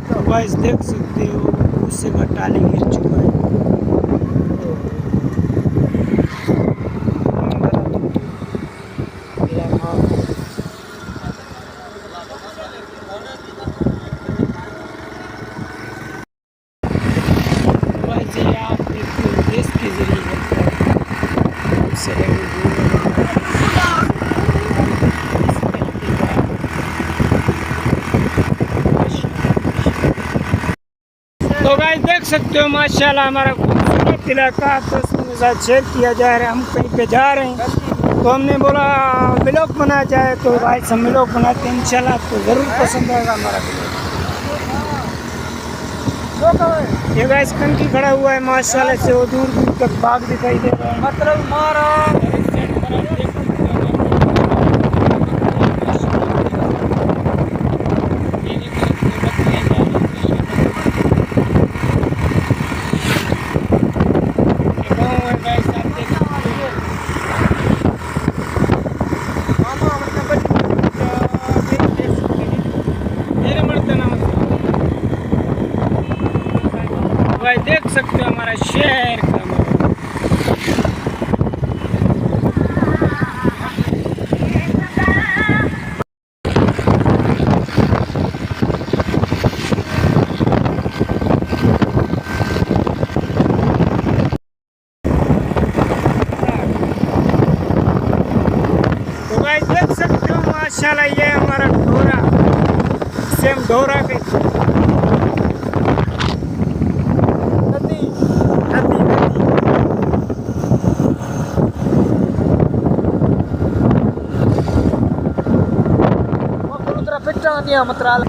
तो गाइस देख सकते हो उससे का टाली गिर चुका है। गाइस ये आप एक देश के जरिए तो गाइस देख सकते हो माशाल्लाह हमारा खूबसूरत इलाका दोस्तों के साथ शेयर किया जा रहा है। हम कहीं पे जा रहे हैं तो हमने बोला व्लॉग बनाया जाए, तो गाइस हम व्लॉग बनाते हैं। इंशाल्लाह आपको ज़रूर पसंद आएगा हमारा व्लॉग। ये गाइस कंकी खड़ा हुआ है माशाल्लाह से, वो दूर दूर तक बाग दिखाई दे रहा है। मतलब मारा भाई देख सकते हो हमारा शहर का तो भाई देख सकते हो माशाल्लाह ये हमारा ढोरा, सेम ढोरा के पिट्टा दिया मतलब